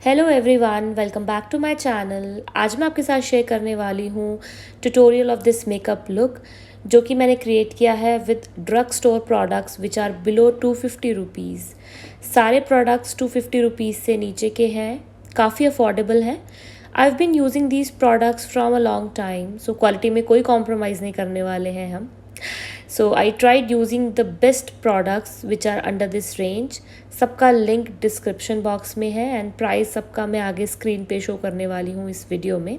Hello everyone, welcome back to my channel. आज मैं आपके साथ शेयर करने वाली हूँ tutorial of this makeup look जो कि मैंने क्रिएट किया है with drug store products which are below 250 rupees. सारे प्रोडक्ट्स 250 रुपीज़ से नीचे के हैं, काफ़ी अफोर्डेबल हैं। I have been using these products from a long time, so quality में कोई कॉम्प्रोमाइज़ नहीं करने वाले हैं हम। So I tried using the best products which are under this range. सबका लिंक डिस्क्रिप्शन बॉक्स में है एंड प्राइस सबका मैं आगे स्क्रीन पे शो करने वाली हूँ इस वीडियो में.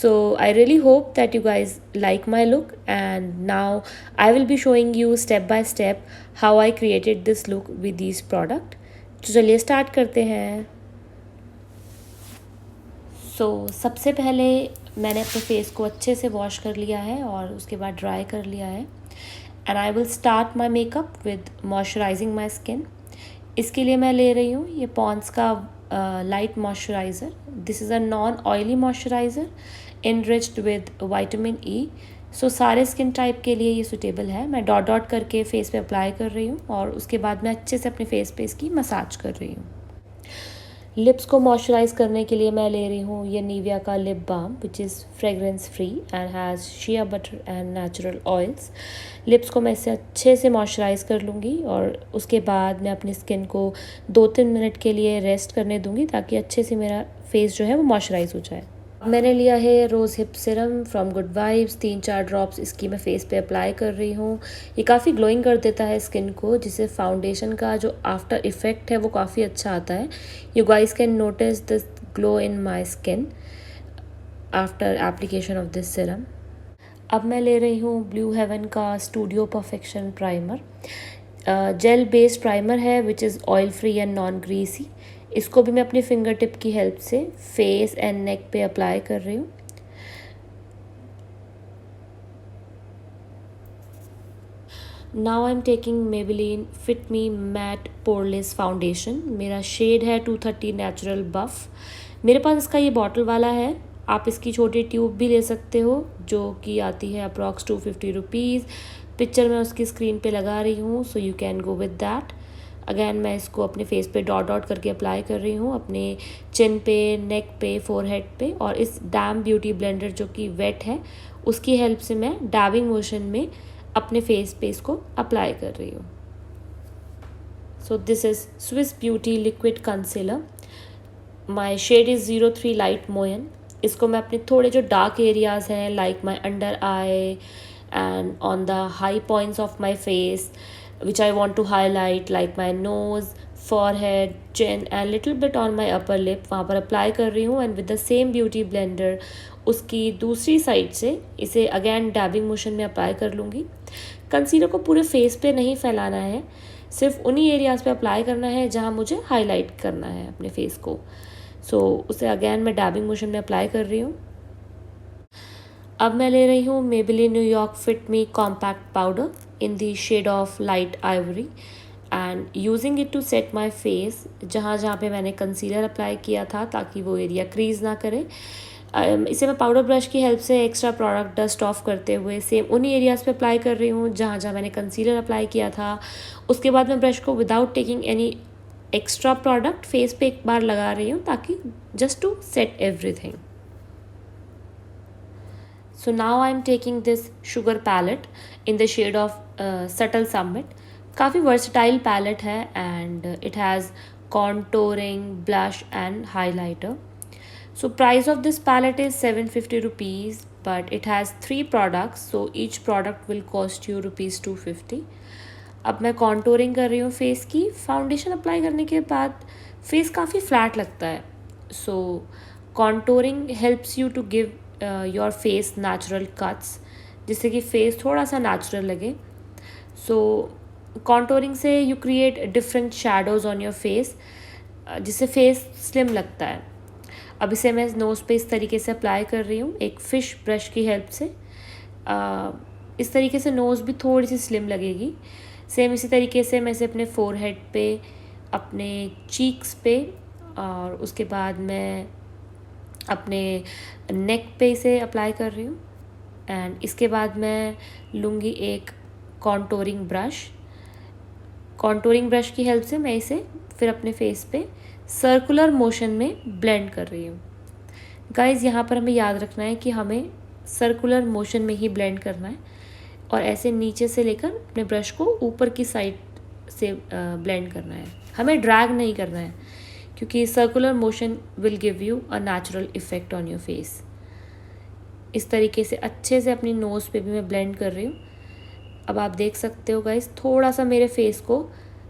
So I really hope that you guys like my look, and now I will be showing you step by step how I created this look with these product. तो चलिए start करते हैं. सबसे पहले मैंने अपने फेस को अच्छे से वॉश कर लिया है और उसके बाद ड्राई कर लिया है. And I will start my makeup with moisturizing my skin. इसके लिए मैं ले रही हूँ ये पॉन्ड्स का light moisturizer. This is a non oily moisturizer enriched with vitamin E. So सारे स्किन टाइप के लिए ये सूटेबल है. मैं डॉट डॉट करके फेस पे अप्लाई कर रही हूँ और उसके बाद मैं अच्छे से अपने फेस पे इसकी मसाज कर रही हूँ. लिप्स को मॉइस्चराइज़ करने के लिए मैं ले रही हूँ ये निविया का lip balm which is fragrance free and has shea butter and natural oils. Lips को मैं इससे अच्छे से मॉइस्चराइज़ कर लूँगी और उसके बाद मैं अपनी स्किन को 2-3 मिनट के लिए रेस्ट करने दूँगी ताकि अच्छे से मेरा फेस जो है वो मॉइस्चराइज़ हो जाए. मैंने लिया है rose hip serum from Good Vibes. 3-4 drops इसकी मैं फेस पे अप्लाई कर रही हूँ. ये काफ़ी ग्लोइंग कर देता है स्किन को, जिससे फाउंडेशन का जो आफ्टर इफ़ेक्ट है वो काफ़ी अच्छा आता है. You guys can notice this glow in my skin after application of this serum. अब मैं ले रही हूँ ब्लू हेवन का studio perfection primer. Gel based primer है which is oil free and non greasy. इसको भी मैं अपनी फिंगर टिप की हेल्प से फेस एंड नेक पे अप्लाई कर रही हूँ. Now I am taking Maybelline Fit Me matte poreless foundation. मेरा शेड है 230 नेचुरल बफ. मेरे पास इसका ये बॉटल वाला है. आप इसकी छोटी ट्यूब भी ले सकते हो जो कि आती है अप्रॉक्स 250 रुपीज़. पिक्चर मैं उसकी स्क्रीन पे लगा रही हूँ, so you can go with that. Again मैं इसको अपने फेस पे डॉट डॉट करके अप्लाई कर रही हूँ, अपने चिन पे, नेक पे, फोरहेड पे. और इस डैम ब्यूटी ब्लेंडर जो कि वेट है उसकी हेल्प से मैं डैबिंग मोशन में अपने फेस पे इसको अप्लाई कर रही हूँ. So this is Swiss Beauty liquid concealer. My shade is 03 light moyen. इसको मैं अपने थोड़े जो डार्क एरियाज़ हैं like my under eye and on the high points of my face which I want to highlight like my nose, forehead, chin and little bit on my upper lip, वहाँ पर apply कर रही हूँ. and with the same beauty blender उसकी दूसरी side से इसे again डैबिंग motion में अप्लाई कर लूँगी. कंसीलर को पूरे फेस पे नहीं फैलाना है, सिर्फ उन्हीं एरियाज़ पे अप्लाई करना है जहाँ मुझे हाईलाइट करना है अपने फेस को. सो उसे अगेन मैं डैबिंग मोशन में अप्लाई कर रही हूँ. अब मैं ले रही हूँ Maybelline New York fit me compact powder in the shade of light ivory and using it to set my face. जहाँ जहाँ पे मैंने कंसीलर अप्लाई किया था ताकि वो एरिया क्रीज ना करे, इसे मैं पाउडर ब्रश की हेल्प से एक्स्ट्रा प्रोडक्ट डस्ट ऑफ करते हुए सेम उन्हीं एरियाज़ पे अप्लाई कर रही हूँ जहाँ जहाँ मैंने कंसीलर अप्लाई किया था. उसके बाद मैं ब्रश को without taking any extra product face पे एक बार लगा रही हूँ ताकि just to set everything. So now I'm taking this sugar palette in the shade of Subtle Summit. काफ़ी versatile palette है and it has contouring, blush and highlighter. So price of this palette is 750 rupees, but it has 3 products, so each product will cost you rupees 250. अब मैं contouring कर रही हूँ face की. Foundation apply करने के बाद फेस काफ़ी फ्लैट लगता है, so contouring helps you to give your face natural cuts, जिससे कि फेस थोड़ा सा नेचुरल लगे. सो कॉन्टोरिंग से you create different shadows on your face जिससे फेस स्लिम लगता है. अब इसे मैं नोज़ पे इस तरीके से अप्लाई कर रही हूँ एक फ़िश ब्रश की हेल्प से. इस तरीके से नोज़ भी थोड़ी सी स्लिम लगेगी. सेम इसी तरीके से मैं इसे अपने फोरहेड पे, अपने चीक्स पे और उसके बाद मैं अपने नेक पे इसे अप्लाई कर रही हूँ. एंड इसके बाद मैं लूँगी एक कॉन्टोरिंग ब्रश. कॉन्टोरिंग ब्रश की हेल्प से मैं इसे फिर अपने फेस पे सर्कुलर मोशन में ब्लेंड कर रही हूँ। गाइज़ यहाँ पर हमें याद रखना है कि हमें सर्कुलर मोशन में ही ब्लेंड करना है और ऐसे नीचे से लेकर अपने ब्रश को ऊपर की साइड से ब्लेंड करना है, हमें ड्रैग नहीं करना है, क्योंकि circular motion will give you a natural effect on your face. इस तरीके से अच्छे से अपनी नोज़ पे भी मैं ब्लेंड कर रही हूँ। अब आप देख सकते हो गाइस, थोड़ा सा मेरे फेस को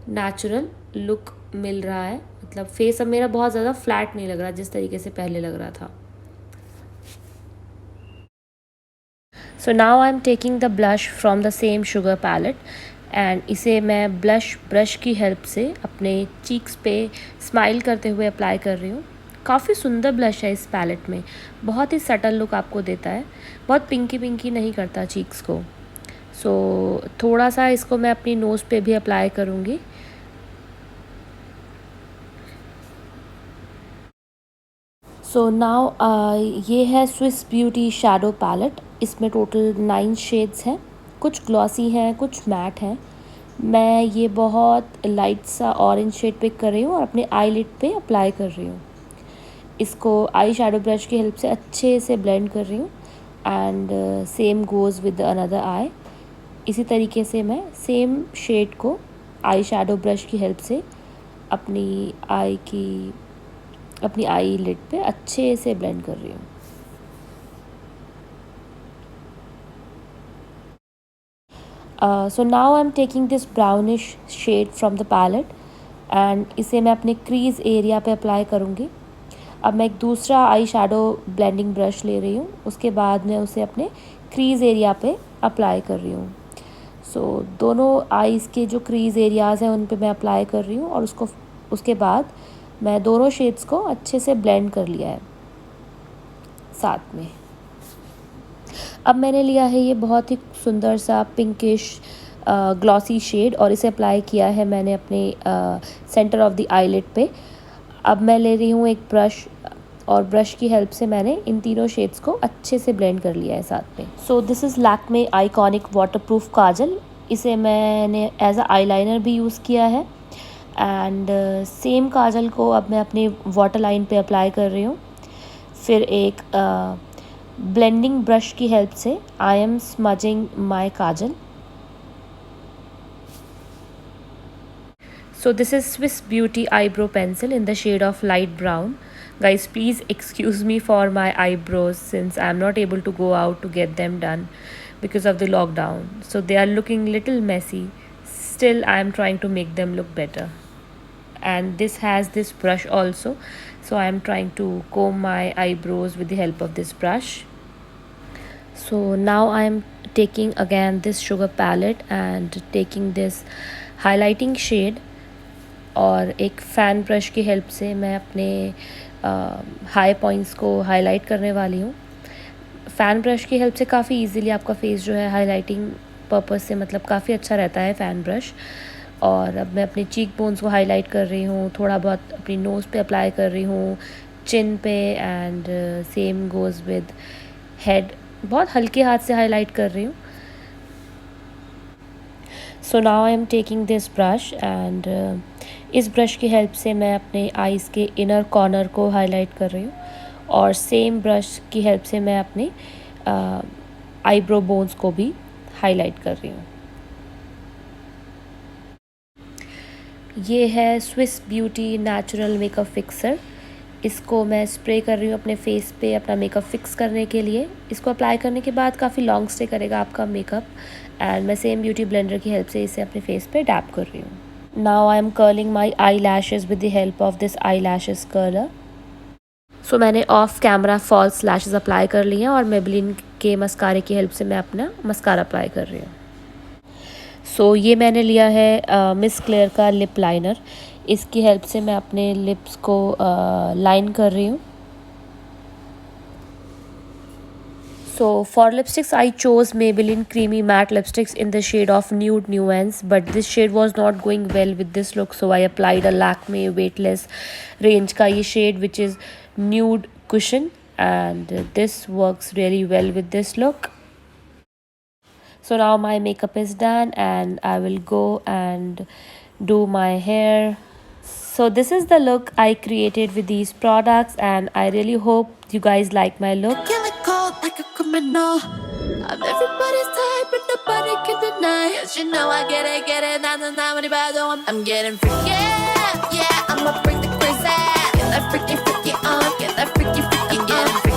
नेचुरल लुक मिल रहा है, मतलब फेस अब मेरा बहुत ज़्यादा फ्लैट नहीं लग रहा जिस तरीके से पहले लग रहा था। So now I am taking the blush from the same Sugar palette and इसे मैं ब्रश की हेल्प से अपने चीक्स पे स्माइल करते हुए अप्लाई कर रही हूँ। काफ़ी सुंदर ब्लश है इस पैलेट में, बहुत ही सटल लुक आपको देता है, बहुत पिंकी पिंकी नहीं करता चीक्स को। सो थोड़ा सा इसको मैं अपनी नोज़ पे भी अप्लाई करूँगी। सो नाउ ये है स्विस ब्यूटी शैडो पैलेट। इसमें टोटल 9 शेड्स हैं, कुछ ग्लॉसी हैं, कुछ मैट हैं। मैं ये बहुत लाइट सा ऑरेंज शेड पिक कर रही हूँ और अपने आई लिड पे अप्लाई कर रही हूँ। इसको आई शैडो ब्रश की हेल्प से अच्छे से ब्लेंड कर रही हूँ and same goes with another eye. इसी तरीके से मैं सेम शेड को आई शैडो ब्रश की हेल्प से अपनी आई लिड पे अच्छे से ब्लेंड कर रही हूँ। So now I am taking this brownish shade from the palette and इसे मैं अपने क्रीज एरिया पे अप्लाई करूँगी। अब मैं एक दूसरा आई शैडो ब्लेंडिंग ब्रश ले रही हूँ, उसके बाद मैं उसे अपने क्रीज एरिया पे अप्लाई कर रही हूँ। सो दोनों आईज़ के जो क्रीज एरियाज़ हैं उन पे मैं अप्लाई कर रही हूँ और उसके बाद मैं दोनों शेड्स को अच्छे से ब्लेंड कर लिया है साथ में। अब मैंने लिया है ये बहुत ही सुंदर सा पिंकिश ग्लॉसी शेड और इसे अप्लाई किया है मैंने अपने सेंटर ऑफ द आईलिड पे। अब मैं ले रही हूँ एक ब्रश और ब्रश की हेल्प से मैंने इन तीनों शेड्स को अच्छे से ब्लेंड कर लिया है साथ में। So this is Lakme iconic waterproof kajal. इसे मैंने एज अ आईलाइनर भी यूज़ किया है एंड सेम काजल को अब मैं अपने वाटर लाइन पे अप्लाई कर रही हूँ। फिर एक ब्लेंडिंग ब्रश की हेल्प से I am smudging my Kajal. So this is Swiss Beauty eyebrow pencil in the shade of light brown. Guys, please excuse me for my eyebrows since I'm not able to go out to get them done because of the lockdown. So they are looking little messy. Still, I'm trying to make them look better. And this has this brush also. So I'm trying to comb my eyebrows with the help of this brush. So now I'm taking again this sugar palette and taking this highlighting shade और एक fan brush की help से मैं अपने high points को highlight करने वाली हूँ। फ़ैन ब्रश की हेल्प से काफ़ी इजीली आपका फेस जो है हाईलाइटिंग पर्पस से मतलब काफ़ी अच्छा रहता है फ़ैन ब्रश। और अब मैं अपने चीक बोन्स को हाईलाइट कर रही हूँ, थोड़ा बहुत अपनी नोज़ पे अप्लाई कर रही हूँ, चिन पे and same goes with head, बहुत हल्के हाथ से हाईलाइट कर रही हूँ। So now I am taking this brush and इस ब्रश की हेल्प से मैं अपने आईज़ के इनर कॉर्नर को हाईलाइट कर रही हूँ और सेम ब्रश की हेल्प से मैं अपने आईब्रो बोन्स को भी हाईलाइट कर रही हूँ। ये है Swiss beauty natural makeup fixer. इसको मैं स्प्रे कर रही हूँ अपने फेस पे अपना मेकअप फिक्स करने के लिए। इसको अप्लाई करने के बाद काफ़ी लॉन्ग स्टे करेगा आपका मेकअप एंड मैं सेम ब्यूटी ब्लेंडर की हेल्प से इसे अपने फेस पे डैप कर रही हूँ। Now I am curling my eyelashes with the help of this eyelashes curler. So मैंने off camera false lashes apply कर लिए हैं और मेबेलिन के मस्कारे की हेल्प से मैं अपना मस्कारा अप्लाई कर रही हूँ। सो ये मैंने लिया है मिस क्लेयर का लिप लाइनर। इसकी हेल्प से मैं अपने लिप्स को लाइन कर रही हूँ। So for lipsticks, I chose Maybelline Creamy Matte Lipsticks in the shade of Nude Nuance, but this shade was not going well with this look, so I applied a Lakme Weightless range का ये shade which is Nude Cushion, and this works really well with this look. So now my makeup is done and I will go and do my hair. So this is the look I created with these products, and I really hope you guys like my look. Kill it cold like a criminal. I'm everybody's type, but nobody can deny. Yes, you know I get it. I'm getting freaky, yeah. I'ma bring the crazy. Get that freaky on, get that freaky on. I'm getting freaky.